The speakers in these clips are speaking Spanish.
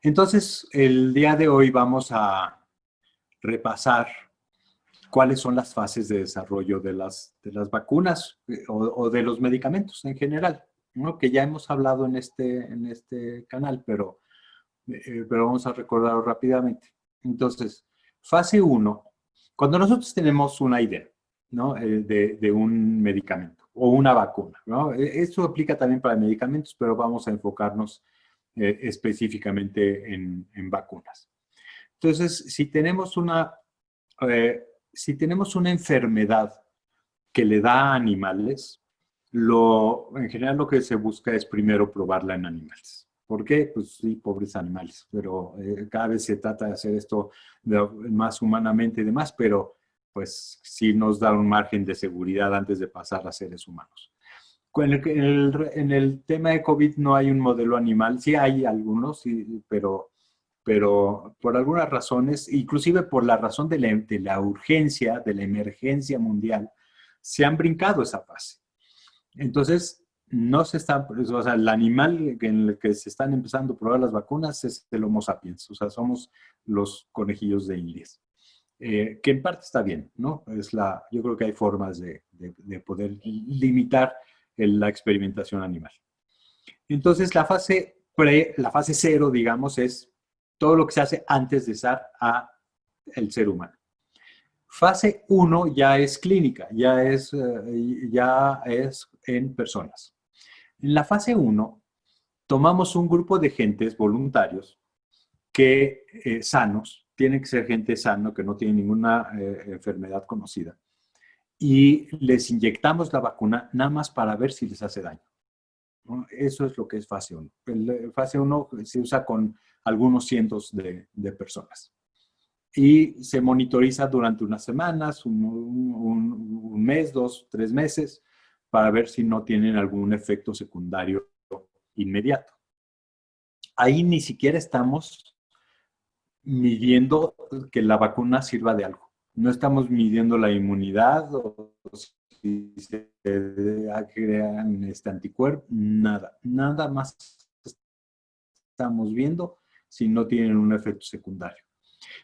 Entonces, el día de hoy vamos a repasar cuáles son las fases de desarrollo de las vacunas o de los medicamentos en general, ¿no? Que ya hemos hablado en este canal, pero vamos a recordarlo rápidamente. Entonces, fase uno, cuando nosotros tenemos una idea, ¿no? De un medicamento o una vacuna, ¿no? Esto aplica también para medicamentos, pero vamos a enfocarnos específicamente en vacunas. Entonces, si tenemos una enfermedad que le da a animales, en general lo que se busca es primero probarla en animales. ¿Por qué? Pues sí, pobres animales, pero cada vez se trata de hacer esto más humanamente y demás, pero pues sí nos da un margen de seguridad antes de pasar a seres humanos. En el tema de COVID no hay un modelo animal, sí hay algunos, sí, pero por algunas razones, inclusive por la razón de la urgencia, de la emergencia mundial, se han brincado esa fase. Entonces, no se está, o sea, el animal en el que se están empezando a probar las vacunas es el Homo sapiens, o sea, somos los conejillos de Indias. Que en parte está bien, ¿no? Yo creo que hay formas de poder limitar la experimentación animal. Entonces, la fase cero, digamos, es todo lo que se hace antes de estar el ser humano. Fase 1 ya es clínica, ya es en personas. En la fase 1 tomamos un grupo de gentes voluntarios que sanos, tienen que ser gente sana, que no tiene ninguna enfermedad conocida, y les inyectamos la vacuna nada más para ver si les hace daño, ¿no? Eso es lo que es fase 1. Fase 1 se usa con algunos cientos de personas y se monitoriza durante unas semanas, un mes, 2, 3 meses, para ver si no tienen algún efecto secundario inmediato. Ahí ni siquiera estamos midiendo que la vacuna sirva de algo. No estamos midiendo la inmunidad o si se crean anticuerpos, nada. Nada más estamos viendo si no tienen un efecto secundario.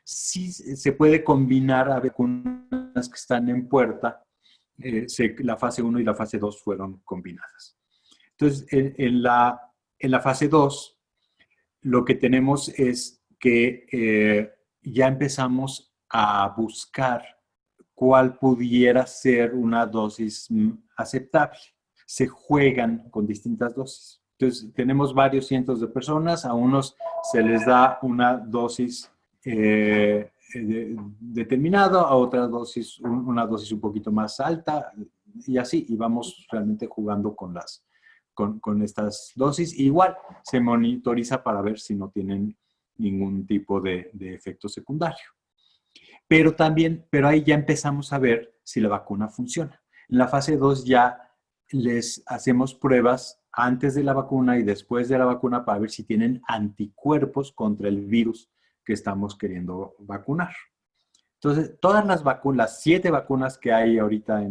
Sí se puede combinar a vacunas que están en puerta. La fase 1 y la fase 2 fueron combinadas. Entonces, en la fase 2, lo que tenemos es que ya empezamos a buscar cuál pudiera ser una dosis aceptable. Se juegan con distintas dosis. Entonces, tenemos varios cientos de personas, a unos se les da una dosis determinada, a otras dosis, una dosis un poquito más alta, y así, y vamos realmente jugando con estas dosis. Igual se monitoriza para ver si no tienen ningún tipo de efecto secundario. Pero ahí ya empezamos a ver si la vacuna funciona. En la fase 2 ya les hacemos pruebas antes de la vacuna y después de la vacuna para ver si tienen anticuerpos contra el virus que estamos queriendo vacunar. Entonces, todas las vacunas, las 7 vacunas que hay ahorita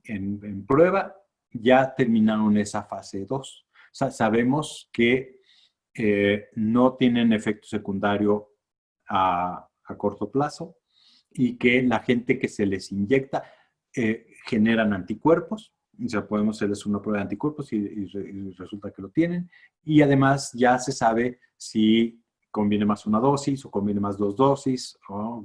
en prueba, ya terminaron esa fase 2. O sea, sabemos que no tienen efecto secundario a corto plazo y que la gente que se les inyecta generan anticuerpos. O sea, podemos hacerles una prueba de anticuerpos y resulta que lo tienen. Y además ya se sabe si conviene más una dosis o conviene más 2 dosis. ¿No?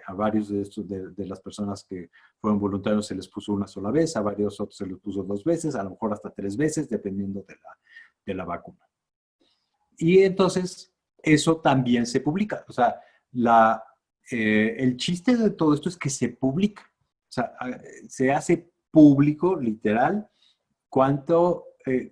A varios de las personas que fueron voluntarios se les puso una sola vez, a varios otros se les puso 2 veces, a lo mejor hasta 3 veces, dependiendo de la vacuna. Y entonces eso también se publica. O sea, el chiste de todo esto es que se publica. O sea, se hace público, literal,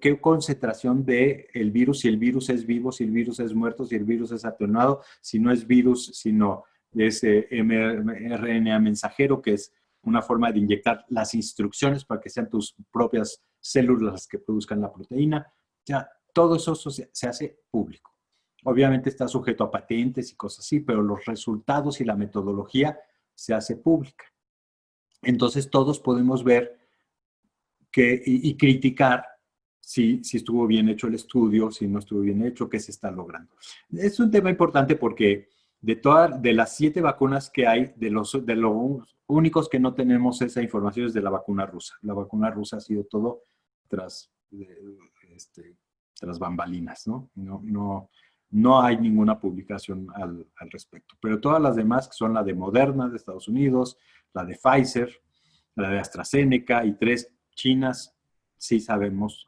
qué concentración del virus, si el virus es vivo, si el virus es muerto, si el virus es atenuado, si no es virus, sino es mRNA mensajero, que es una forma de inyectar las instrucciones para que sean tus propias células las que produzcan la proteína. Ya, todo eso se hace público. Obviamente está sujeto a patentes y cosas así, pero los resultados y la metodología se hace pública. Entonces todos podemos ver y criticar si estuvo bien hecho el estudio, si no estuvo bien hecho, qué se está logrando. Es un tema importante porque de las 7 vacunas que hay, de los únicos que no tenemos esa información es de la vacuna rusa. La vacuna rusa ha sido todo tras, este, tras bambalinas, ¿no? No hay ninguna publicación al respecto. Pero todas las demás, que son la de Moderna de Estados Unidos, la de Pfizer, la de AstraZeneca y 3 chinas, sí sabemos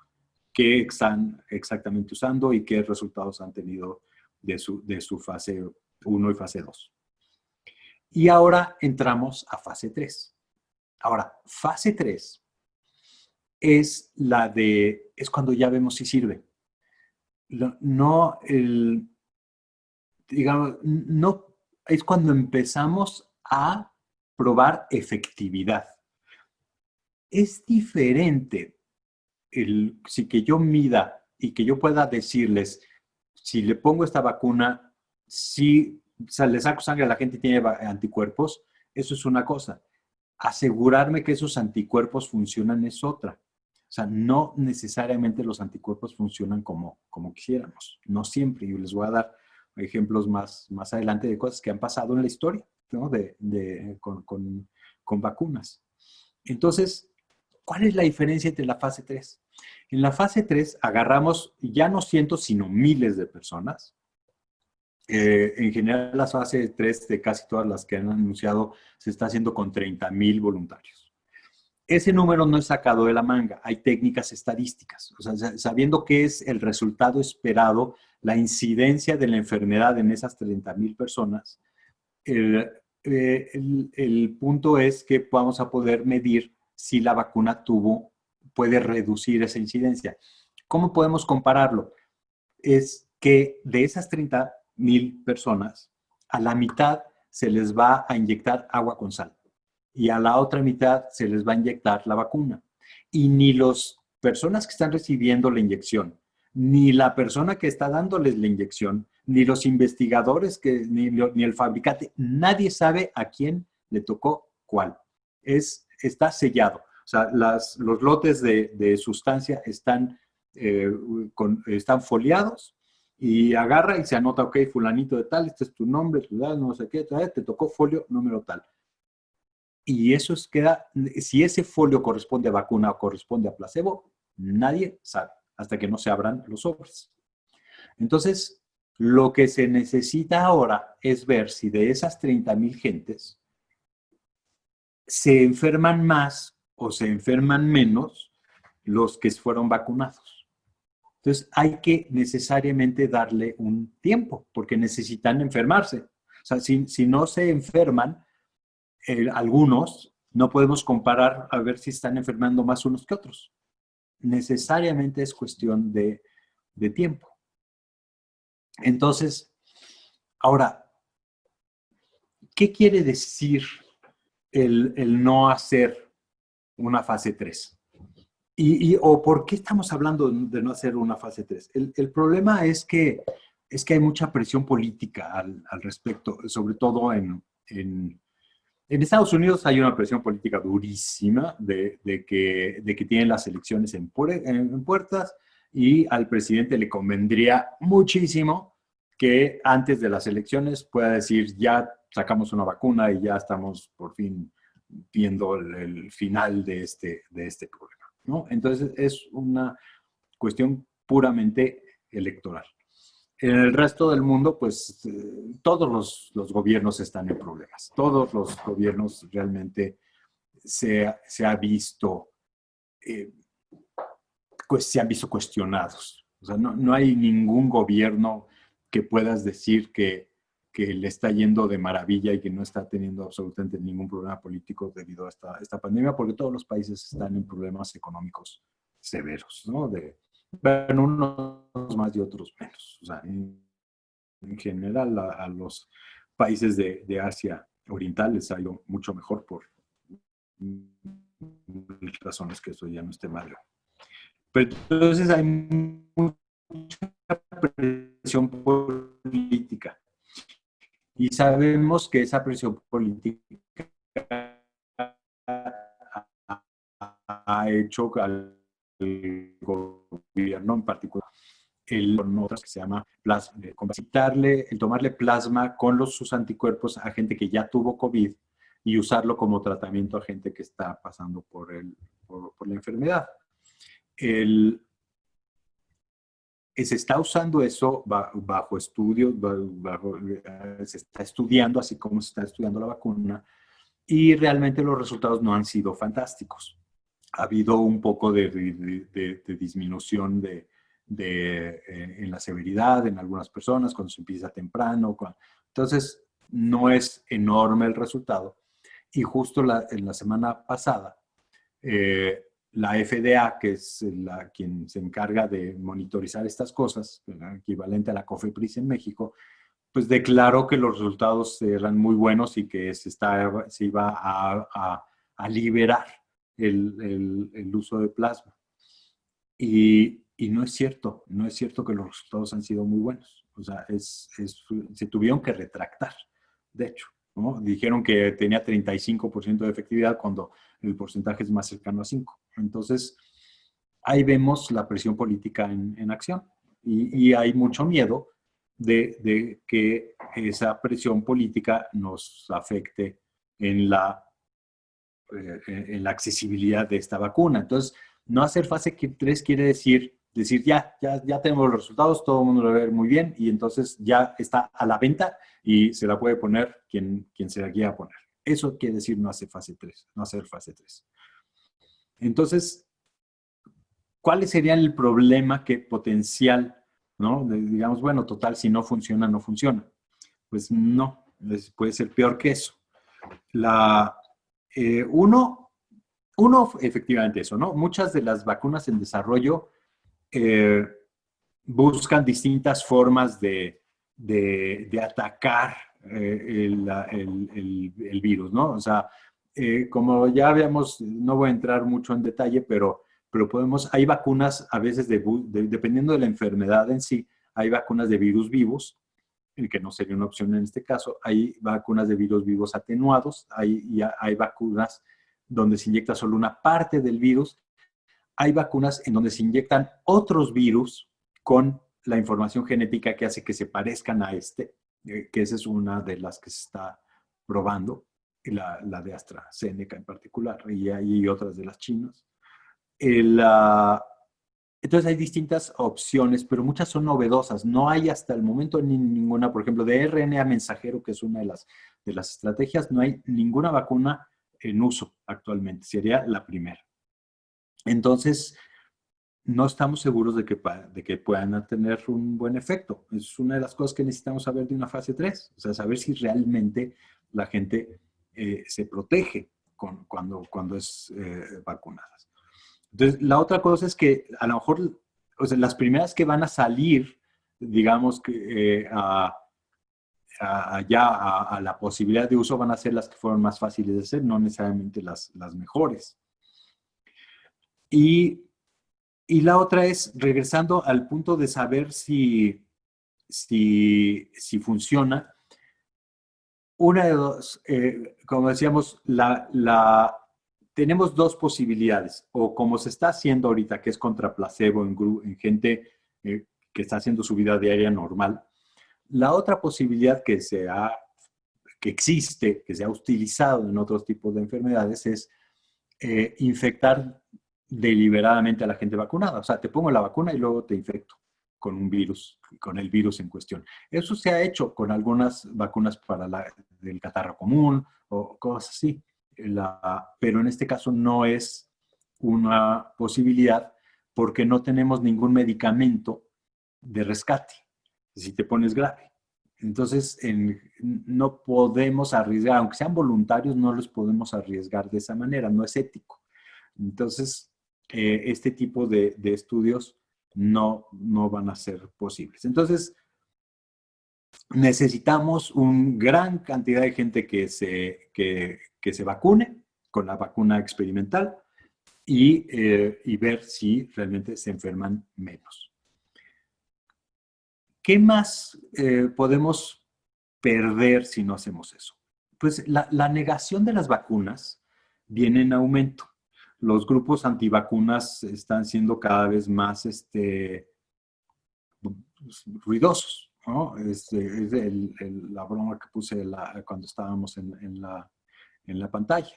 qué están exactamente usando y qué resultados han tenido de su fase 1 y fase 2. Y ahora entramos a fase 3. Ahora, fase 3 es es cuando ya vemos si sirve. No, digamos, no, es cuando empezamos a probar efectividad. Es diferente si que yo mida y que yo pueda decirles, si le pongo esta vacuna, si le saco sangre a la gente y tiene anticuerpos, eso es una cosa. Asegurarme que esos anticuerpos funcionan es otra. O sea, no necesariamente los anticuerpos funcionan como quisiéramos. No siempre. Yo les voy a dar ejemplos más adelante de cosas que han pasado en la historia, ¿no? Con vacunas. Entonces, ¿cuál es la diferencia entre la fase 3? En la fase 3 agarramos ya no cientos, sino miles de personas. En general, la fase 3 de casi todas las que han anunciado se está haciendo con 30,000 voluntarios. Ese número no es sacado de la manga, hay técnicas estadísticas. O sea, sabiendo qué es el resultado esperado, la incidencia de la enfermedad en esas 30,000 personas, el punto es que vamos a poder medir si la vacuna puede reducir esa incidencia. ¿Cómo podemos compararlo? Es que de esas 30,000 personas, a la mitad se les va a inyectar agua con sal y a la otra mitad se les va a inyectar la vacuna. Y ni las personas que están recibiendo la inyección, ni la persona que está dándoles la inyección, ni los investigadores, ni el fabricante, nadie sabe a quién le tocó cuál. Está sellado. O sea, los lotes de sustancia están foliados y agarra y se anota, ok, fulanito de tal, este es tu nombre, tu edad, no sé qué, te tocó folio número tal. Y eso si ese folio corresponde a vacuna o corresponde a placebo, nadie sabe, hasta que no se abran los sobres. Entonces, lo que se necesita ahora es ver si de esas 30,000 gentes se enferman más o se enferman menos los que fueron vacunados. Entonces, hay que necesariamente darle un tiempo, porque necesitan enfermarse. O sea, si no se enferman, algunos, no podemos comparar a ver si están enfermando más unos que otros. Necesariamente es cuestión de tiempo. Entonces, ahora, ¿qué quiere decir el no hacer una fase 3? ¿O por qué estamos hablando de no hacer una fase 3? El problema es que hay mucha presión política al respecto, sobre todo en Estados Unidos hay una presión política durísima de que tienen las elecciones en puertas y al presidente le convendría muchísimo que antes de las elecciones pueda decir ya sacamos una vacuna y ya estamos por fin viendo el final de este problema, ¿no? Entonces es una cuestión puramente electoral. En el resto del mundo, pues todos los gobiernos están en problemas. Todos los gobiernos realmente se han visto cuestionados. O sea, no hay ningún gobierno que puedas decir que le está yendo de maravilla y que no está teniendo absolutamente ningún problema político debido a esta pandemia, porque todos los países están en problemas económicos severos, ¿no? Bueno, unos más y otros menos. O sea, en general a los países de Asia Oriental les ha ido mucho mejor por razones que eso ya no esté mal. Pero entonces hay mucha presión política y sabemos que esa presión política ha hecho al gobierno en particular, con otras que se llama plasma, el tomarle plasma con sus anticuerpos a gente que ya tuvo COVID y usarlo como tratamiento a gente que está pasando por la enfermedad. Se está usando eso bajo estudio, se está estudiando, así como se está estudiando la vacuna, y realmente los resultados no han sido fantásticos. Ha habido un poco de disminución en la severidad en algunas personas cuando se empieza temprano. Entonces, no es enorme el resultado. Y justo en la semana pasada, la FDA, que es quien se encarga de monitorizar estas cosas, equivalente a la COFEPRIS en México, pues declaró que los resultados eran muy buenos y que se iba a liberar el uso de plasma. Y no es cierto, no es cierto que los resultados han sido muy buenos. O sea, se tuvieron que retractar, de hecho, ¿no? Dijeron que tenía 35% de efectividad cuando el porcentaje es más cercano a 5. Entonces, ahí vemos la presión política en acción. Y hay mucho miedo de que esa presión política nos afecte en la accesibilidad de esta vacuna. Entonces, no hacer fase 3 quiere decir ya tenemos los resultados, todo el mundo lo va a ver muy bien y entonces ya está a la venta y se la puede poner quien se la quiera poner. Eso quiere decir no hacer fase 3, no hacer fase 3. Entonces, ¿cuál sería el problema potencial, ¿no? Digamos, bueno, total, si no funciona, no funciona. Pues no, puede ser peor que eso. Uno, efectivamente eso, ¿no? Muchas de las vacunas en desarrollo buscan distintas formas de atacar el virus, ¿no? O sea, como ya habíamos, no voy a entrar mucho en detalle, pero hay vacunas a veces, dependiendo de la enfermedad en sí, hay vacunas de virus vivos, que no sería una opción en este caso. Hay vacunas de virus vivos atenuados, hay vacunas donde se inyecta solo una parte del virus. Hay vacunas en donde se inyectan otros virus con la información genética que hace que se parezcan a que esa es una de las que se está probando, la de AstraZeneca en particular, y hay otras de las chinas. Entonces hay distintas opciones, pero muchas son novedosas. No hay hasta el momento ninguna, por ejemplo, de RNA mensajero, que es una de las estrategias, no hay ninguna vacuna en uso actualmente. Sería la primera. Entonces, no estamos seguros de que puedan tener un buen efecto. Es una de las cosas que necesitamos saber de una fase 3, o sea, saber si realmente la gente se protege cuando es vacunada. Entonces, la otra cosa es que a lo mejor, o sea, las primeras que van a salir, digamos, que a la posibilidad de uso van a ser las que fueron más fáciles de hacer, no necesariamente las mejores. Y la otra es, regresando al punto de saber si funciona, una de dos, como decíamos, tenemos dos posibilidades, o como se está haciendo ahorita, que es contra placebo en gente que está haciendo su vida diaria normal. La otra posibilidad que existe, que se ha utilizado en otros tipos de enfermedades, es infectar deliberadamente a la gente vacunada. O sea, te pongo la vacuna y luego te infecto con un virus, con el virus en cuestión. Eso se ha hecho con algunas vacunas para del catarro común o cosas así. Pero en este caso no es una posibilidad porque no tenemos ningún medicamento de rescate si te pones grave. Entonces, no podemos arriesgar, aunque sean voluntarios, no los podemos arriesgar de esa manera, no es ético. Entonces, este tipo de estudios no van a ser posibles. Entonces, necesitamos una gran cantidad de gente que se vacune con la vacuna experimental y ver si realmente se enferman menos. ¿Qué más podemos perder si no hacemos eso? Pues la negación de las vacunas viene en aumento. los grupos antivacunas están siendo cada vez más ruidosos, ¿no? Es la broma que puse cuando estábamos en la pantalla.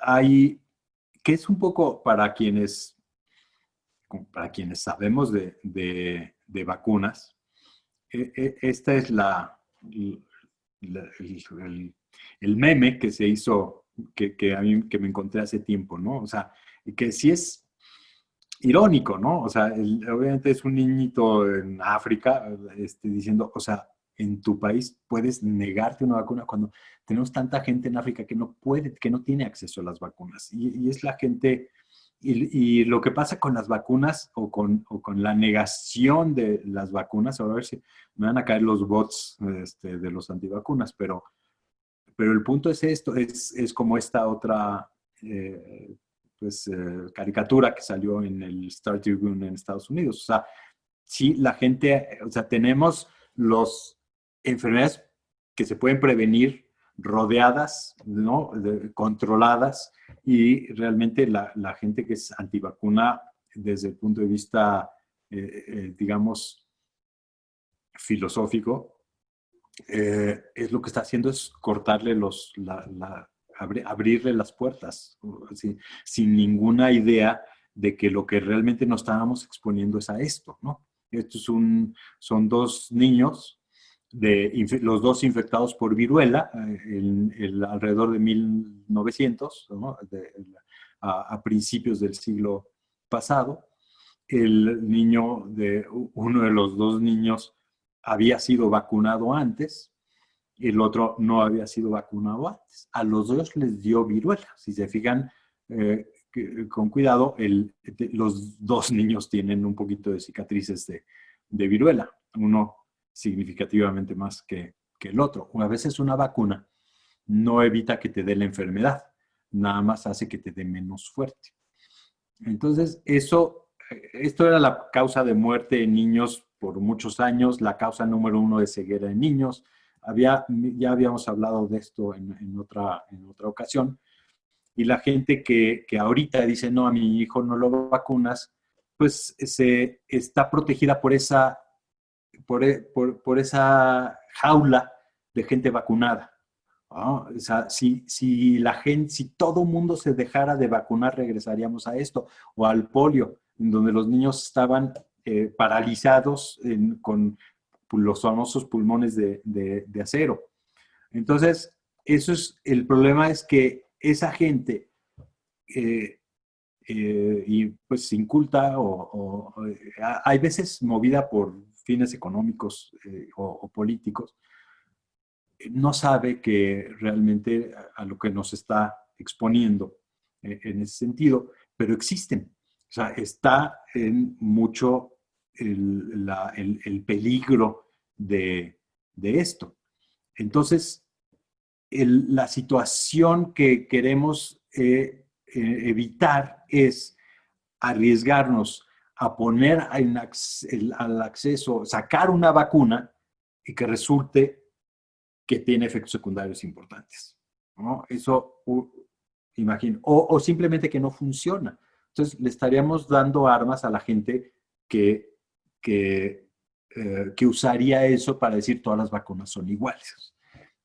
Hay, que es un poco para quienes sabemos de vacunas, esta es el meme que se hizo, que a mí que me encontré hace tiempo, ¿no? O sea, que sí es irónico, ¿no? O sea, obviamente es un niñito en África diciendo, o sea, en tu país puedes negarte una vacuna cuando tenemos tanta gente en África que no puede, que no tiene acceso a las vacunas. Y es la gente, y lo que pasa con las vacunas o con la negación de las vacunas, a ver si me van a caer los bots de los antivacunas, pero el punto es esto, es como esta otra caricatura que salió en el Star Tribune en Estados Unidos. O sea, sí, la gente, o sea, tenemos las enfermedades que se pueden prevenir rodeadas, ¿no? Controladas, y realmente la gente que es antivacuna desde el punto de vista, digamos, filosófico, es lo que está haciendo es cortarle abrirle las puertas, ¿sí? Sin ninguna idea de que lo que realmente nos estábamos exponiendo es a esto, ¿no? Estos son dos niños, los dos infectados por viruela, alrededor de 1900, ¿no? A principios del siglo pasado. Uno de los dos niños había sido vacunado antes, el otro no había sido vacunado antes. A los dos les dio viruela. Si se fijan, con cuidado, los dos niños tienen un poquito de cicatrices de viruela, uno significativamente más que el otro. A veces una vacuna no evita que te dé la enfermedad, nada más hace que te dé menos fuerte. Entonces, esto era la causa de muerte en niños por muchos años, la causa número 1 de ceguera en niños. Ya habíamos hablado de esto en otra ocasión. Y la gente que ahorita dice, no, a mi hijo no lo vacunas, pues está protegida por esa jaula de gente vacunada, ¿no? O sea, si todo mundo se dejara de vacunar, regresaríamos a esto, o al polio, en donde los niños estaban paralizados con los famosos pulmones de acero. Entonces, el problema es que esa gente, y pues inculta hay veces movida por fines económicos o políticos, no sabe que realmente a lo que nos está exponiendo en ese sentido, pero existen. O sea, está en mucho el peligro de esto. Entonces, la situación que queremos evitar es arriesgarnos a poner al acceso, sacar una vacuna y que resulte que tiene efectos secundarios importantes, ¿no? Eso, imagino, o simplemente que no funciona. Entonces, le estaríamos dando armas a la gente que, que, que usaría eso para decir todas las vacunas son iguales.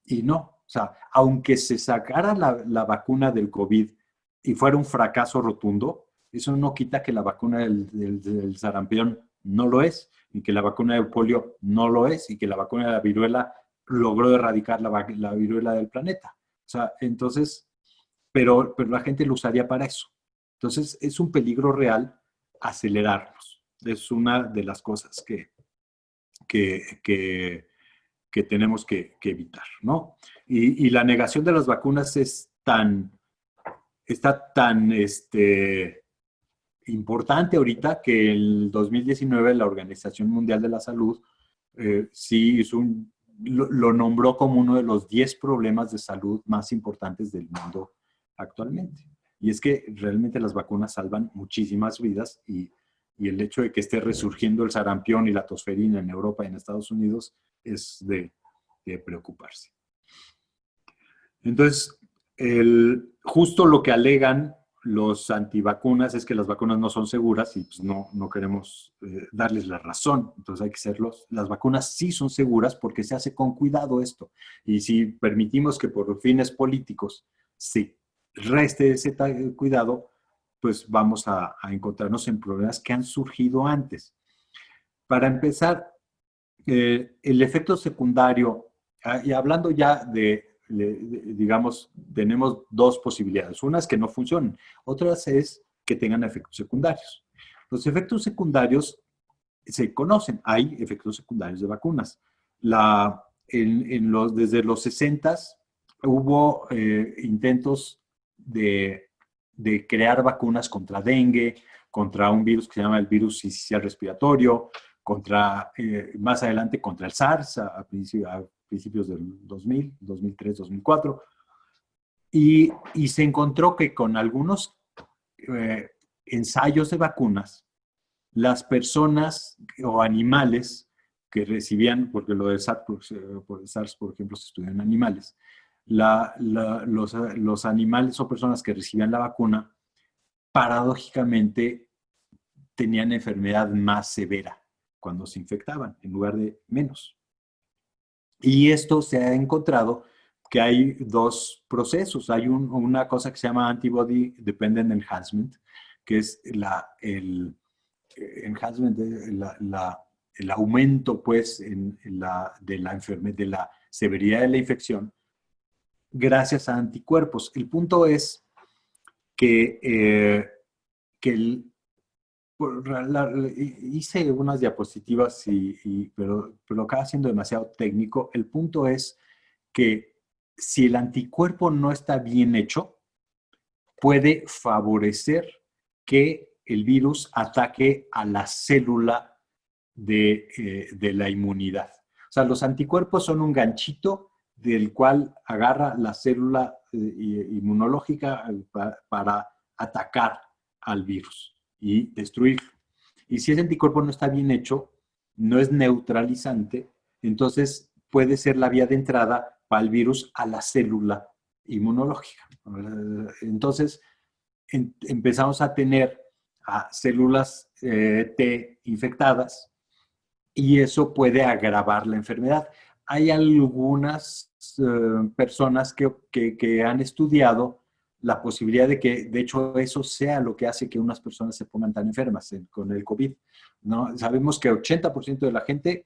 Y no, o sea, aunque se sacara la vacuna del COVID y fuera un fracaso rotundo, eso no quita que la vacuna del sarampión no lo es, y que la vacuna del polio no lo es, y que la vacuna de la viruela logró erradicar la viruela del planeta. O sea, entonces, pero la gente lo usaría para eso. Entonces, es un peligro real acelerarnos. Es una de las cosas que, que, que tenemos que evitar, ¿no? Y la negación de las vacunas está tan importante ahorita que el 2019 la Organización Mundial de la Salud sí hizo lo nombró como uno de los 10 problemas de salud más importantes del mundo actualmente. Y es que realmente las vacunas salvan muchísimas vidas, y el hecho de que esté resurgiendo el sarampión y la tosferina en Europa y en Estados Unidos es de preocuparse. Entonces, justo lo que alegan los antivacunas es que las vacunas no son seguras y pues no queremos darles la razón. Entonces hay que serlos. Las vacunas sí son seguras porque se hace con cuidado esto. Y si permitimos que por fines políticos se reste ese cuidado, pues vamos a encontrarnos en problemas que han surgido antes. Para empezar, el efecto secundario, y hablando ya digamos, tenemos dos posibilidades. Una es que no funcionen, otras es que tengan efectos secundarios. Los efectos secundarios se conocen, hay efectos secundarios de vacunas. Desde los 60 hubo intentos de crear vacunas contra dengue, contra un virus que se llama el virus sincicial respiratorio, más adelante contra el SARS a principios del 2000, 2003, 2004. Y se encontró que con algunos ensayos de vacunas, las personas o animales que recibían, porque lo de SARS, por ejemplo, se estudió en animales, los animales o personas que recibían la vacuna, paradójicamente tenían enfermedad más severa cuando se infectaban, en lugar de menos. Y esto se ha encontrado que hay dos procesos. Hay una cosa que se llama Antibody Dependent Enhancement, que es el enhancement, el aumento pues, de la enfermedad, de la severidad de la infección, gracias a anticuerpos. El punto es que hice unas diapositivas, pero lo acaba siendo demasiado técnico. El punto es que si el anticuerpo no está bien hecho, puede favorecer que el virus ataque a la célula de la inmunidad. O sea, los anticuerpos son un ganchito del cual agarra la célula inmunológica para atacar al virus y destruirlo. Y si ese anticuerpo no está bien hecho, no es neutralizante, entonces puede ser la vía de entrada para el virus a la célula inmunológica. Entonces empezamos a tener células T infectadas y eso puede agravar la enfermedad. Hay algunas personas que han estudiado la posibilidad de que, de hecho, eso sea lo que hace que unas personas se pongan tan enfermas con el COVID, ¿no? Sabemos que 80% de la gente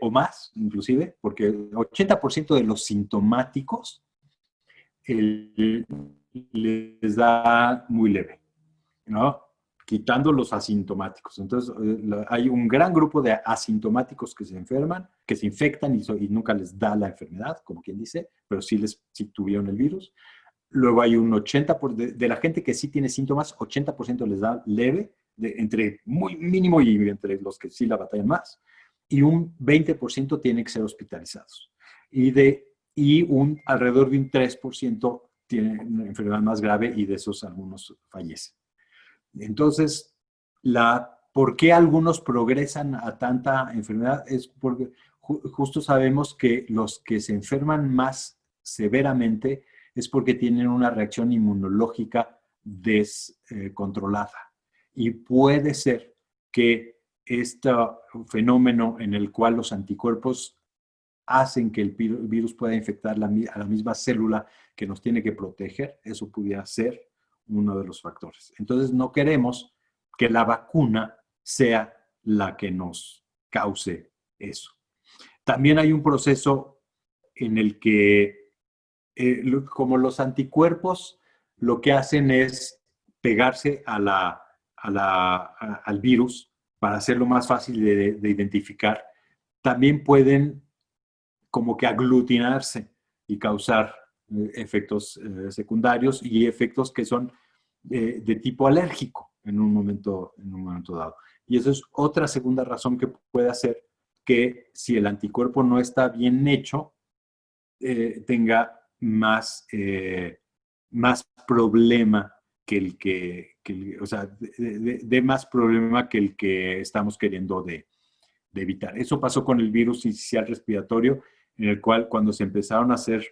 o más, inclusive, porque 80% de los sintomáticos les da muy leve, ¿no? Quitando los asintomáticos. Entonces, hay un gran grupo de asintomáticos que se enferman, que se infectan y nunca les da la enfermedad, como quien dice, pero sí tuvieron el virus. Luego hay un 80% de la gente que sí tiene síntomas, 80% les da leve, entre muy mínimo y entre los que sí la batallan más. Y un 20% tienen que ser hospitalizados. Y alrededor de un 3% tienen una enfermedad más grave y de esos algunos fallecen. Entonces, ¿por qué algunos progresan a tanta enfermedad? Es porque justo sabemos que los que se enferman más severamente es porque tienen una reacción inmunológica descontrolada. Y puede ser que este fenómeno en el cual los anticuerpos hacen que el virus pueda infectar a la misma célula que nos tiene que proteger, eso pudiera ser uno de los factores. Entonces, no queremos que la vacuna sea la que nos cause eso. También hay un proceso en el que, como los anticuerpos, lo que hacen es pegarse al virus para hacerlo más fácil de identificar. También pueden como que aglutinarse y causar efectos secundarios y efectos que son de tipo alérgico en un momento dado. Y eso es otra segunda razón que puede hacer que si el anticuerpo no está bien hecho, tenga más problema que o sea, de más problema que el que estamos queriendo de evitar. Eso pasó con el virus sincicial respiratorio, en el cual cuando se empezaron a hacer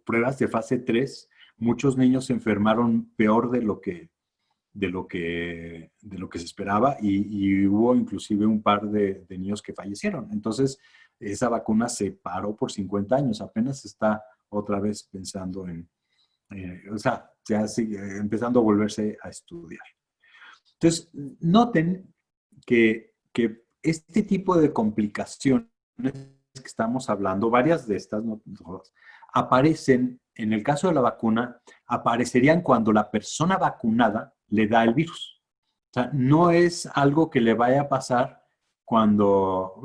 pruebas de fase 3, muchos niños se enfermaron peor de lo que se esperaba y hubo inclusive un par de niños que fallecieron. Entonces, esa vacuna se paró por 50 años, apenas está otra vez pensando o sea, ya sigue empezando a volverse a estudiar. Entonces, noten que este tipo de complicaciones que estamos hablando, varias de estas, no todas, aparecen, en el caso de la vacuna, aparecerían cuando la persona vacunada le da el virus. O sea, no es algo que le vaya a pasar cuando,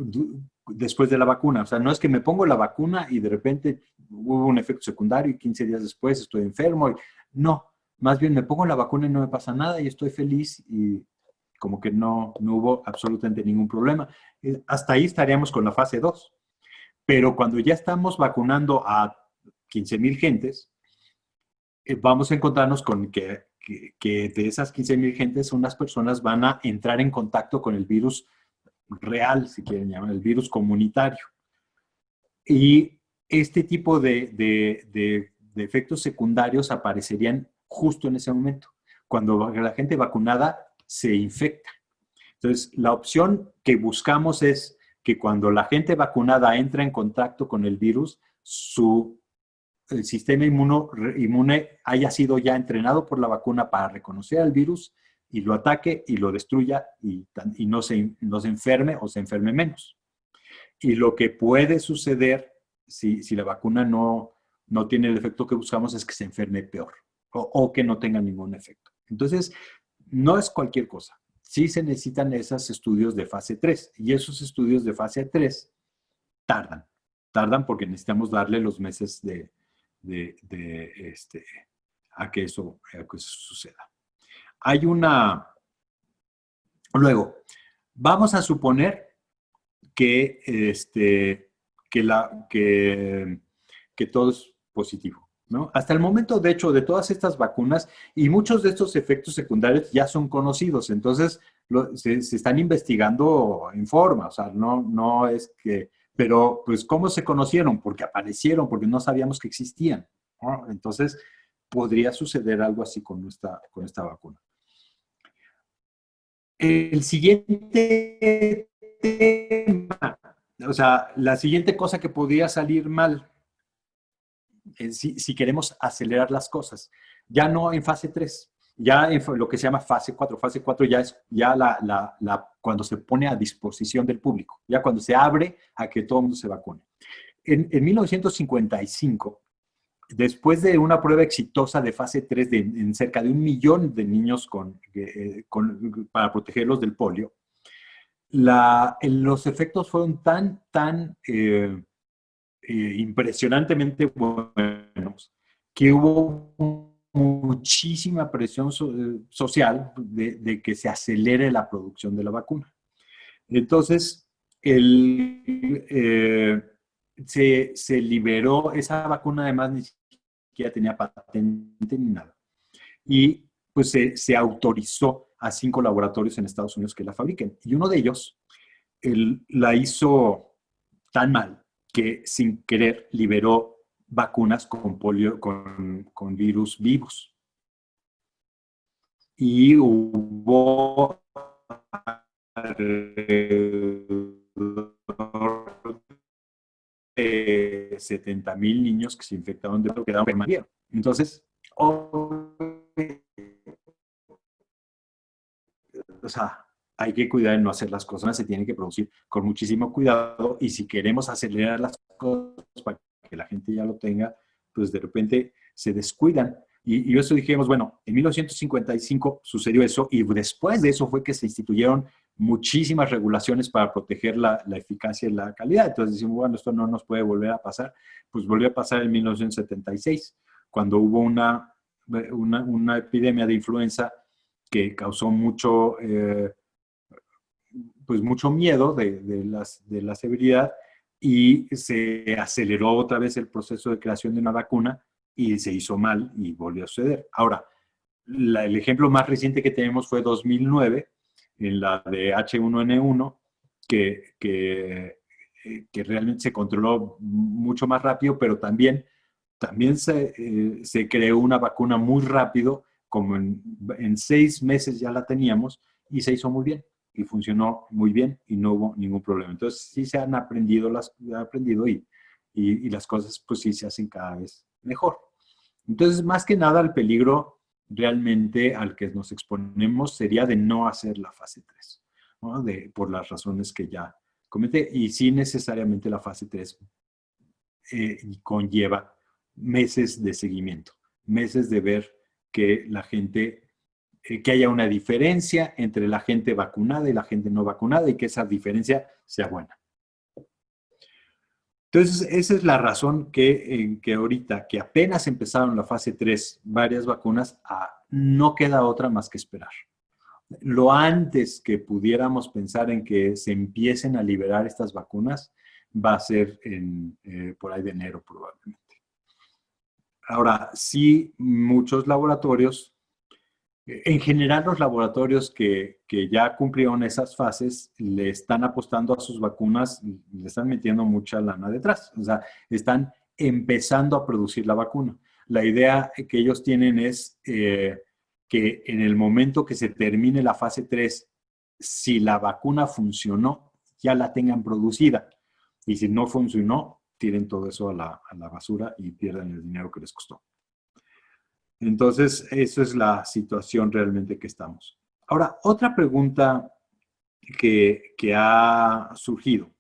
después de la vacuna. O sea, no es que me pongo la vacuna y de repente hubo un efecto secundario y 15 días después estoy enfermo. No, más bien me pongo la vacuna y no me pasa nada y estoy feliz y como que no hubo absolutamente ningún problema. Hasta ahí estaríamos con la fase 2. Pero cuando ya estamos vacunando a 15,000 gentes, vamos a encontrarnos con que de esas 15,000 gentes, unas personas van a entrar en contacto con el virus real, si quieren llamar, el virus comunitario. Y este tipo de efectos secundarios aparecerían justo en ese momento, cuando la gente vacunada se infecta. Entonces, la opción que buscamos es que cuando la gente vacunada entra en contacto con el virus, el sistema inmune haya sido ya entrenado por la vacuna para reconocer al virus y lo ataque y lo destruya y no se enferme o se enferme menos. Y lo que puede suceder si la vacuna no tiene el efecto que buscamos es que se enferme peor o que no tenga ningún efecto. Entonces, no es cualquier cosa. Sí se necesitan esos estudios de fase 3 y esos estudios de fase 3 tardan porque necesitamos darle los meses a que eso suceda. Luego, vamos a suponer que, que todo es positivo, ¿no? Hasta el momento, de hecho, de todas estas vacunas y muchos de estos efectos secundarios ya son conocidos, entonces se están investigando en forma, o sea, no es que, pero pues ¿cómo se conocieron? Porque aparecieron, porque no sabíamos que existían, ¿no? Entonces, podría suceder algo así con esta vacuna. El siguiente tema, o sea, la siguiente cosa que podría salir mal, si queremos acelerar las cosas, ya no en fase 3, ya en lo que se llama fase 4. Fase 4 ya es cuando se pone a disposición del público, ya cuando se abre a que todo el mundo se vacune. En 1955, después de una prueba exitosa de fase 3 en cerca de 1 millón de niños para protegerlos del polio, los efectos fueron tan impresionantemente buenos que hubo muchísima presión social de que se acelere la producción de la vacuna. Entonces, se liberó esa vacuna, además ni siquiera tenía patente ni nada. Y pues se autorizó a 5 laboratorios en Estados Unidos que la fabriquen. Y uno de ellos la hizo tan mal que sin querer liberó vacunas con polio, con virus vivos. Y hubo alrededor de 70,000 niños que se infectaron de lo que quedaron permanentes. Entonces, o sea, hay que cuidar de no hacer las cosas, se tienen que producir con muchísimo cuidado y si queremos acelerar las cosas para que la gente ya lo tenga, pues de repente se descuidan. Y eso dijimos, bueno, en 1955 sucedió eso y después de eso fue que se instituyeron muchísimas regulaciones para proteger la eficacia y la calidad. Entonces decimos, bueno, esto no nos puede volver a pasar. Pues volvió a pasar en 1976, cuando hubo una epidemia de influenza que causó pues mucho miedo de la severidad y se aceleró otra vez el proceso de creación de una vacuna y se hizo mal y volvió a suceder. Ahora, el ejemplo más reciente que tenemos fue 2009, en la de H1N1, que que realmente se controló mucho más rápido, pero también se creó una vacuna muy rápido, como en 6 meses ya la teníamos y se hizo muy bien y funcionó muy bien y no hubo ningún problema. Entonces sí se han aprendido, y las cosas pues sí se hacen cada vez mejor. Entonces, más que nada, el peligro realmente al que nos exponemos sería de no hacer la fase 3, ¿no? Por las razones que ya comenté. Y sí necesariamente la fase 3 conlleva meses de seguimiento, meses de ver que la gente, que haya una diferencia entre la gente vacunada y la gente no vacunada y que esa diferencia sea buena. Entonces, esa es la razón que ahorita, que apenas empezaron la fase 3, varias vacunas, no queda otra más que esperar. Lo antes que pudiéramos pensar en que se empiecen a liberar estas vacunas, va a ser por ahí de enero probablemente. Ahora, sí, muchos laboratorios, en general los laboratorios que ya cumplieron esas fases, le están apostando a sus vacunas, le están metiendo mucha lana detrás. O sea, están empezando a producir la vacuna. La idea que ellos tienen es que en el momento que se termine la fase 3, si la vacuna funcionó, ya la tengan producida. Y si no funcionó, tiren todo eso a la basura y pierdan el dinero que les costó. Entonces, eso es la situación realmente que estamos. Ahora, otra pregunta que ha surgido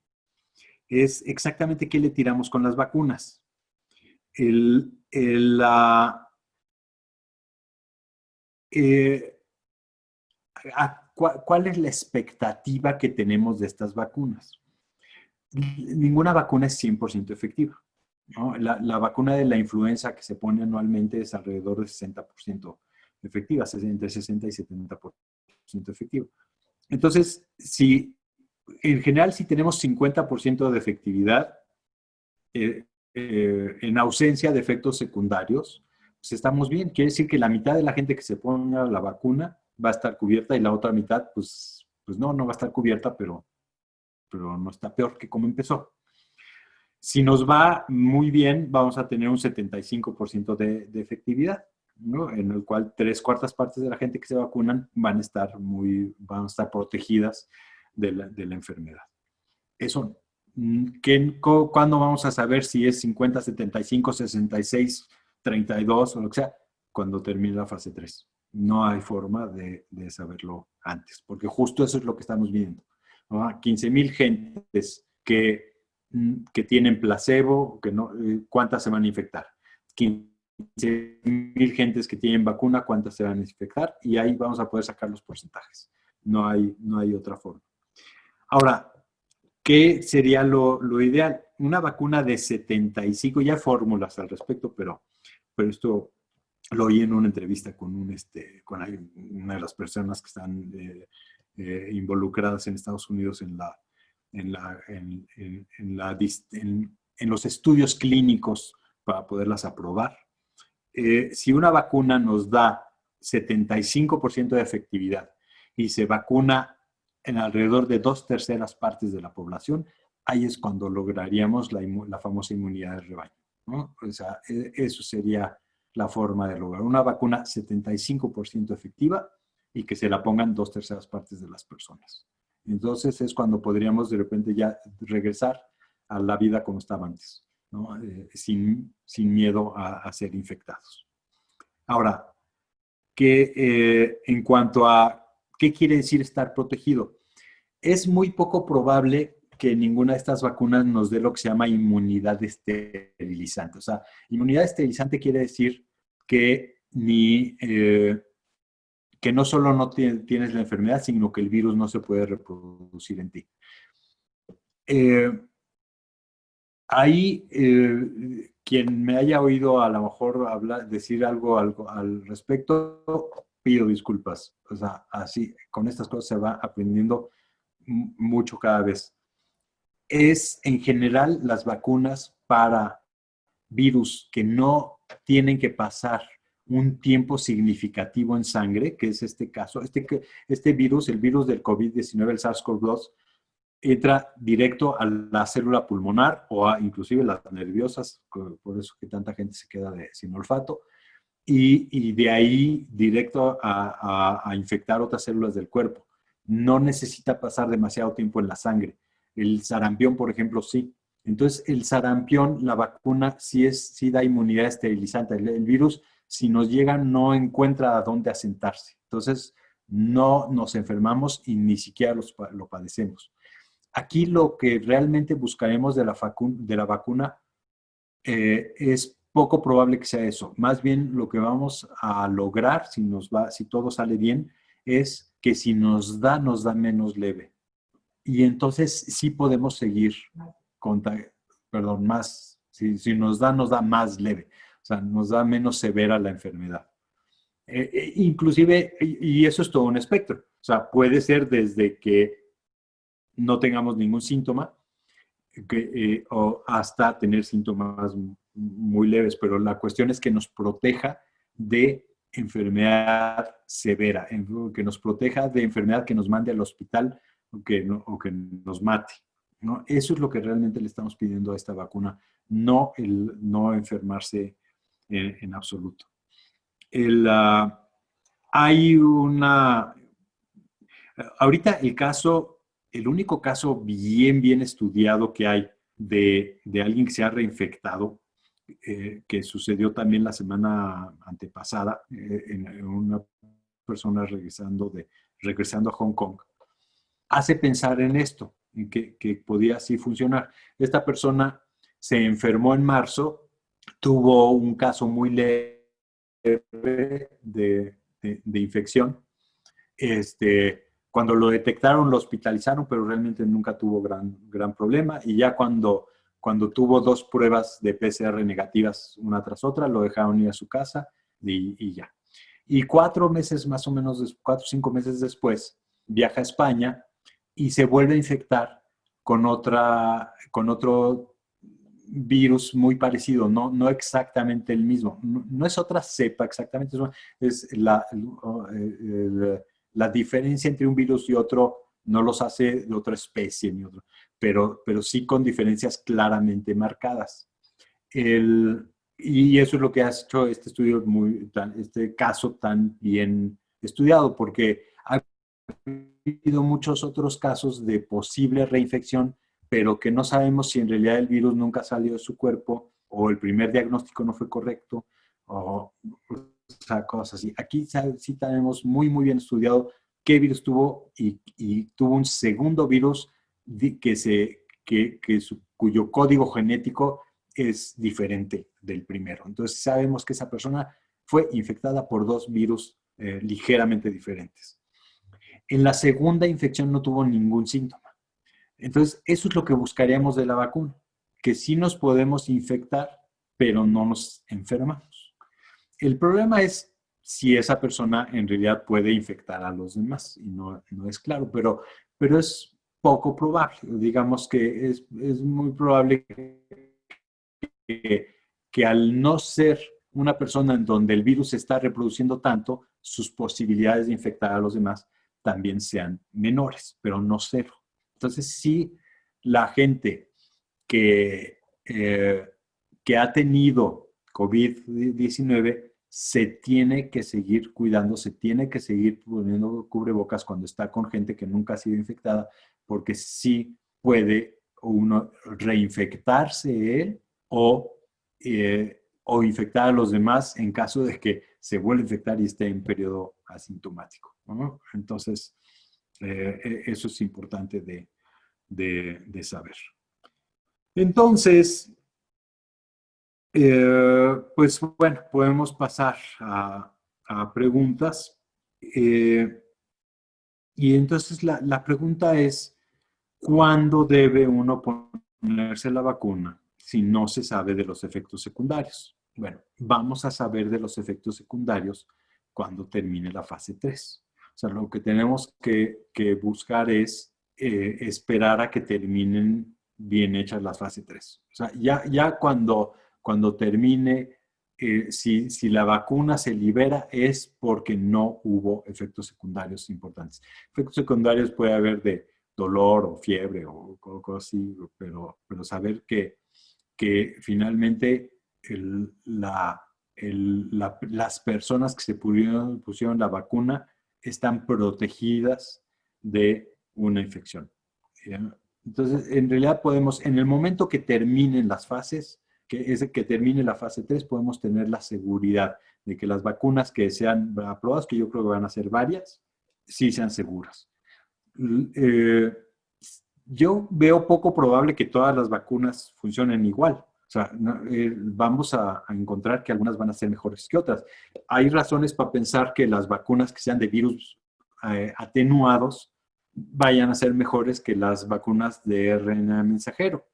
es exactamente qué le tiramos con las vacunas. ¿Cuál es la expectativa que tenemos de estas vacunas? Ninguna vacuna es 100% efectiva, ¿no? La vacuna de la influenza que se pone anualmente es alrededor de 60% efectiva, entre 60 y 70% efectiva. Entonces, en general, si tenemos 50% de efectividad, en ausencia de efectos secundarios, pues estamos bien. Quiere decir que la mitad de la gente que se ponga la vacuna va a estar cubierta y la otra mitad, pues no va a estar cubierta, pero no está peor que como empezó. Si nos va muy bien, vamos a tener un 75% de efectividad, ¿no? En el cual 3/4 partes de la gente que se vacunan van a estar protegidas de la enfermedad. Eso, ¿cuándo vamos a saber si es 50, 75, 66, 32 o lo que sea? Cuando termine la fase 3. No hay forma de saberlo antes, porque justo eso es lo que estamos viendo, ¿no? 15,000 gentes que tienen placebo, ¿cuántas se van a infectar? 15,000 gentes que tienen vacuna, ¿cuántas se van a infectar? Y ahí vamos a poder sacar los porcentajes. No hay otra forma. Ahora, ¿qué sería lo ideal? Una vacuna de 75, ya hay fórmulas al respecto, pero esto lo oí en una entrevista con una de las personas que están involucradas en Estados Unidos en los estudios clínicos para poderlas aprobar. Si una vacuna nos da 75% de efectividad y se vacuna en alrededor de 2/3 partes de la población, ahí es cuando lograríamos la famosa inmunidad de rebaño, ¿no? O sea, eso sería la forma de lograr una vacuna 75% efectiva y que se la pongan 2/3 partes de las personas. Entonces es cuando podríamos de repente ya regresar a la vida como estaba antes, ¿no? Sin miedo a ser infectados. Ahora, en cuanto a qué quiere decir estar protegido, es muy poco probable que ninguna de estas vacunas nos dé lo que se llama inmunidad esterilizante. O sea, inmunidad esterilizante quiere decir que que no solo no tienes la enfermedad, sino que el virus no se puede reproducir en ti. Ahí, quien me haya oído a lo mejor decir algo al respecto, pido disculpas. O sea, así, con estas cosas se va aprendiendo mucho cada vez. Es en general las vacunas para virus que no tienen que pasar un tiempo significativo en sangre, que es este caso. Este virus, el virus del COVID-19, el SARS-CoV-2, entra directo a la célula pulmonar o a inclusive las nerviosas, por eso que tanta gente se queda sin olfato, y de ahí directo a infectar otras células del cuerpo. No necesita pasar demasiado tiempo en la sangre. El sarampión, por ejemplo, sí. Entonces, el sarampión, la vacuna, sí da inmunidad esterilizante. El virus, si nos llega, no encuentra a dónde asentarse. Entonces, no nos enfermamos y ni siquiera lo padecemos. Aquí lo que realmente buscaremos de la vacuna es poco probable que sea eso. Más bien lo que vamos a lograr, si todo sale bien, es que si nos da menos leve. Y entonces sí podemos seguir perdón, más, si nos da más leve. O sea, nos da menos severa la enfermedad. Inclusive, y eso es todo un espectro. O sea, puede ser desde que no tengamos ningún síntoma o hasta tener síntomas muy leves, pero la cuestión es que nos proteja de enfermedad severa, que nos proteja de enfermedad que nos mande al hospital o que nos mate, ¿no? Eso es lo que realmente le estamos pidiendo a esta vacuna, no enfermarse en absoluto. Hay ahorita el único caso bien estudiado que hay de alguien que se ha reinfectado, que sucedió también la semana antepasada, en una persona regresando a Hong Kong, hace pensar en esto, en que podía así funcionar. Esta persona se enfermó en marzo, tuvo un caso muy leve de infección. Cuando lo detectaron, lo hospitalizaron, pero realmente nunca tuvo gran problema. Y ya cuando tuvo 2 pruebas de PCR negativas una tras otra, lo dejaron ir a su casa y ya. Y 4 meses más o menos, 4 o 5 meses después, viaja a España y se vuelve a infectar con otro virus muy parecido, no exactamente el mismo. No es otra cepa exactamente, es la diferencia entre un virus y otro no los hace de otra especie, ni otro, pero sí con diferencias claramente marcadas. Y eso es lo que ha hecho este estudio, este caso tan bien estudiado, porque ha habido muchos otros casos de posible reinfección, pero que no sabemos si en realidad el virus nunca salió de su cuerpo o el primer diagnóstico no fue correcto o sea, cosas así. Aquí sí tenemos muy bien estudiado qué virus tuvo y tuvo un segundo virus cuyo código genético es diferente del primero. Entonces sabemos que esa persona fue infectada por 2 virus ligeramente diferentes. En la segunda infección no tuvo ningún síntoma. Entonces, eso es lo que buscaríamos de la vacuna, que sí nos podemos infectar, pero no nos enfermamos. El problema es si esa persona en realidad puede infectar a los demás, y no es claro, pero es poco probable. Digamos que es muy probable que al no ser una persona en donde el virus se está reproduciendo tanto, sus posibilidades de infectar a los demás también sean menores, pero no cero. Entonces, sí, la gente que ha tenido COVID-19 se tiene que seguir cuidando, se tiene que seguir poniendo cubrebocas cuando está con gente que nunca ha sido infectada, porque sí puede uno reinfectarse él o infectar a los demás en caso de que se vuelva a infectar y esté en periodo asintomático, ¿no? Entonces, eso es importante de saber. Entonces, pues bueno, podemos pasar a preguntas. Y entonces la pregunta es, ¿cuándo debe uno ponerse la vacuna si no se sabe de los efectos secundarios? Bueno, vamos a saber de los efectos secundarios cuando termine la fase 3. O sea, lo que tenemos que buscar es esperar a que terminen bien hechas las fase 3. O sea, ya cuando termine, si la vacuna se libera es porque no hubo efectos secundarios importantes. Efectos secundarios puede haber dolor o fiebre o cosas así, pero saber que finalmente las personas que se pusieron la vacuna están protegidas de una infección. ¿Ya? Entonces, en realidad podemos, en el momento que terminen las fases, que es que termine la fase 3, podemos tener la seguridad de que las vacunas que sean aprobadas, que yo creo que van a ser varias, sí sean seguras. Eh, yo veo poco probable que todas las vacunas funcionen igual. O sea, vamos a encontrar que algunas van a ser mejores que otras. Hay razones para pensar que las vacunas que sean de virus atenuados vayan a ser mejores que las vacunas de RNA mensajero.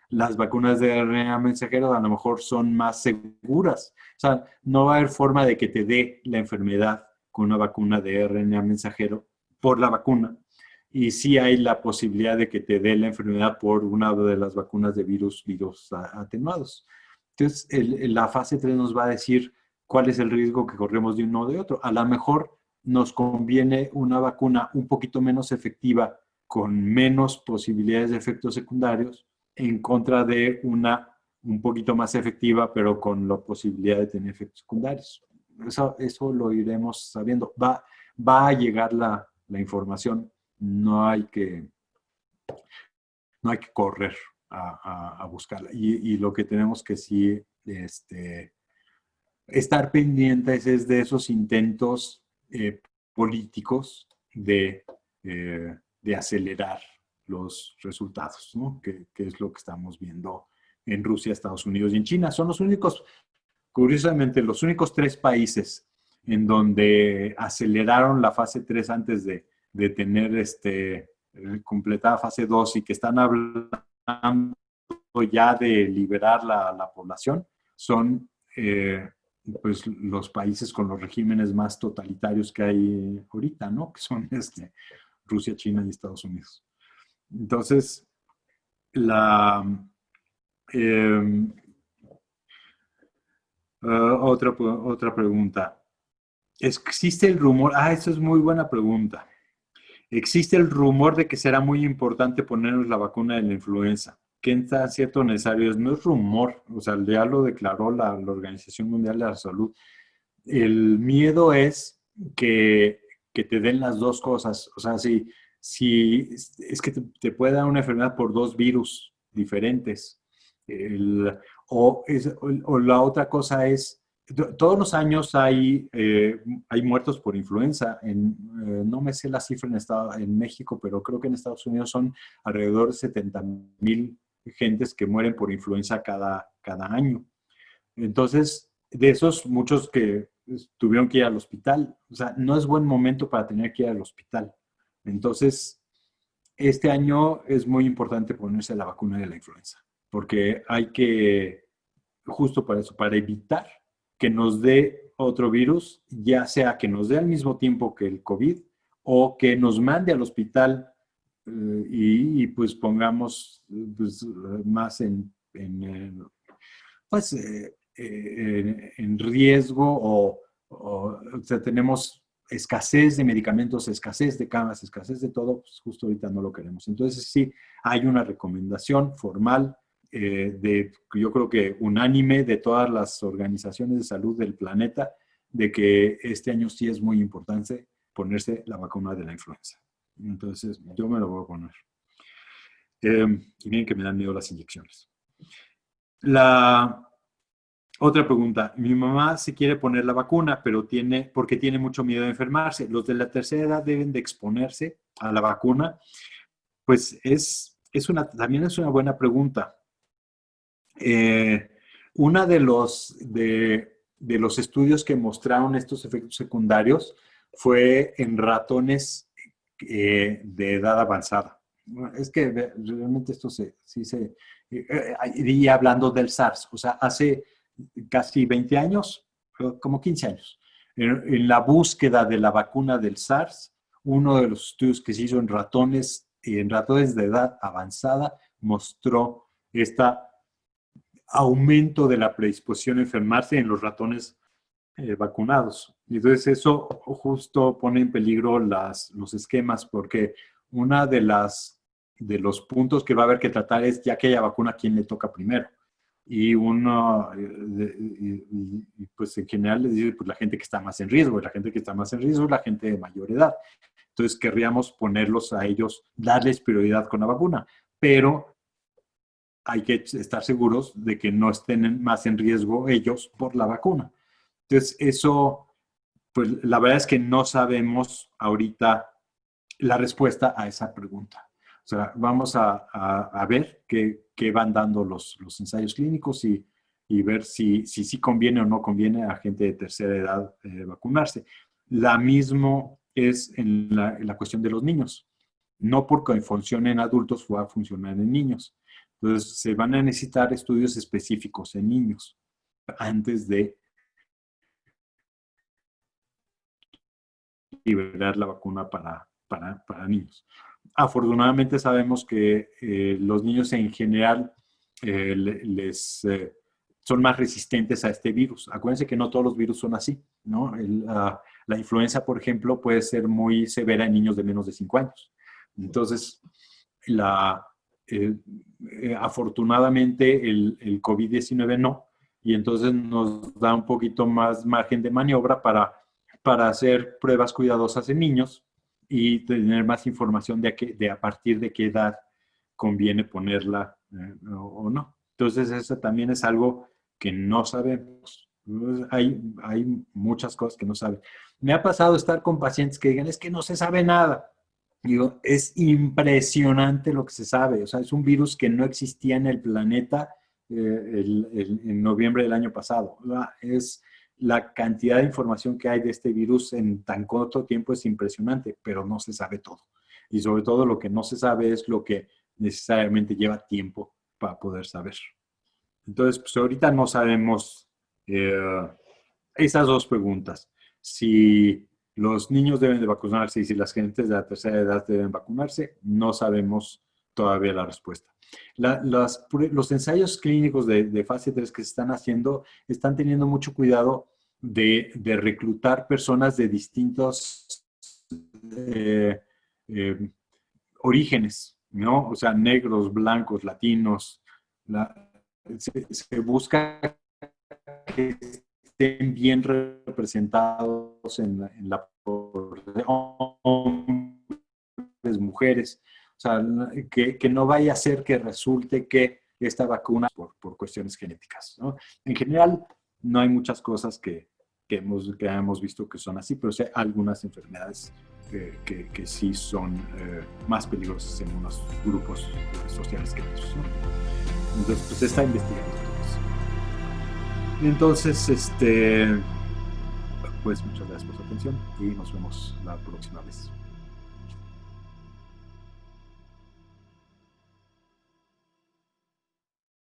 Las vacunas de RNA mensajero a lo mejor son más seguras. O sea, no va a haber forma de que te dé la enfermedad con una vacuna de RNA mensajero por la vacuna. Y sí hay la posibilidad de que te dé la enfermedad por una de las vacunas de virus atenuados. Entonces, la fase 3 nos va a decir cuál es el riesgo que corremos de uno o de otro. A lo mejor nos conviene una vacuna un poquito menos efectiva, con menos posibilidades de efectos secundarios, en contra de una un poquito más efectiva, pero con la posibilidad de tener efectos secundarios. Eso lo iremos sabiendo. Va a llegar la información. No hay que correr a buscarla. Y lo que tenemos que sí estar pendientes es de esos intentos políticos de acelerar los resultados, ¿no? Que es lo que estamos viendo en Rusia, Estados Unidos y en China. Son los únicos, curiosamente, los únicos 3 países en donde aceleraron la fase 3 antes de tener completada fase 2 y que están hablando ya de liberar la población, son pues los países con los regímenes más totalitarios que hay ahorita, ¿no? Que son Rusia, China y Estados Unidos. Entonces, eh, otra pregunta. ¿Existe el rumor? Esa es muy buena pregunta. Existe el rumor de que será muy importante ponernos la vacuna de la influenza. ¿Qué tan cierto o necesario es? No es rumor, o sea, ya lo declaró la Organización Mundial de la Salud. El miedo es que te den las dos cosas. O sea, si es que te puede dar una enfermedad por 2 virus diferentes. O la otra cosa es, todos los años hay muertos por influenza. No me sé la cifra en México, pero creo que en Estados Unidos son alrededor de 70,000 gentes que mueren por influenza cada año. Entonces, de esos, muchos que tuvieron que ir al hospital. O sea, no es buen momento para tener que ir al hospital. Entonces, este año es muy importante ponerse la vacuna de la influenza, porque hay que, justo para eso, para evitar que nos dé otro virus, ya sea que nos dé al mismo tiempo que el COVID o que nos mande al hospital pues pongamos pues, más pues, en riesgo o sea, tenemos escasez de medicamentos, escasez de camas, escasez de todo, pues justo ahorita no lo queremos. Entonces sí, hay una recomendación formal yo creo que unánime de todas las organizaciones de salud del planeta, de que este año sí es muy importante ponerse la vacuna de la influenza. Entonces, yo me lo voy a poner. Y miren que me dan miedo las inyecciones. Otra pregunta. Mi mamá se quiere poner la vacuna, pero porque tiene mucho miedo de enfermarse. ¿Los de la tercera edad deben de exponerse a la vacuna? Pues también es una buena pregunta. Una de los estudios que mostraron estos efectos secundarios fue en ratones de edad avanzada. Es que realmente esto y hablando del SARS, o sea, hace casi 20 años, como 15 años, en la búsqueda de la vacuna del SARS, uno de los estudios que se hizo en ratones de edad avanzada mostró aumento de la predisposición a enfermarse en los ratones vacunados. Y entonces eso justo pone en peligro los esquemas porque una de los puntos que va a haber que tratar es, ya que haya vacuna, ¿quién le toca primero? Y uno, pues en general les dice, pues la gente que está más en riesgo, y la gente que está más en riesgo es la gente de mayor edad. Entonces querríamos ponerlos a ellos, darles prioridad con la vacuna, pero hay que estar seguros de que no estén más en riesgo ellos por la vacuna. Entonces eso, pues la verdad es que no sabemos ahorita la respuesta a esa pregunta. O sea, vamos a ver qué van dando los ensayos clínicos y ver si conviene o no conviene a gente de tercera edad vacunarse. La mismo es en la cuestión de los niños. No porque funcione en adultos va a funcionar en niños. Entonces, se van a necesitar estudios específicos en niños antes de liberar la vacuna para niños. Afortunadamente sabemos que los niños en general son más resistentes a este virus. Acuérdense que no todos los virus son así, ¿no? La influenza, por ejemplo, puede ser muy severa en niños de menos de 5 años. Entonces, afortunadamente el COVID-19 no, y entonces nos da un poquito más margen de maniobra para hacer pruebas cuidadosas en niños y tener más información de a partir de qué edad conviene ponerla o no. Entonces, eso también es algo que no sabemos. Hay muchas cosas que no saben. Me ha pasado estar con pacientes que digan, es que no se sabe nada. Digo, es impresionante lo que se sabe. O sea, es un virus que no existía en el planeta en noviembre del año pasado. Es la cantidad de información que hay de este virus en tan corto tiempo es impresionante, pero no se sabe todo. Y sobre todo lo que no se sabe es lo que necesariamente lleva tiempo para poder saber. Entonces, pues ahorita no sabemos esas dos preguntas. Si los niños deben de vacunarse y si las gentes de la tercera edad deben vacunarse, no sabemos todavía la respuesta. Los ensayos clínicos de fase 3 que se están haciendo están teniendo mucho cuidado de reclutar personas de distintos orígenes, ¿no? O sea, negros, blancos, latinos. Se busca que estén bien representados en la población, hombres, mujeres. O sea, que no vaya a ser que resulte que esta vacuna por cuestiones genéticas, ¿no? En general, no hay muchas cosas que hemos visto que son así, pero sí hay algunas enfermedades que sí son más peligrosas en unos grupos sociales que otros, ¿no? Entonces, pues se está investigando todo eso. Entonces, pues muchas gracias por su atención y nos vemos la próxima vez.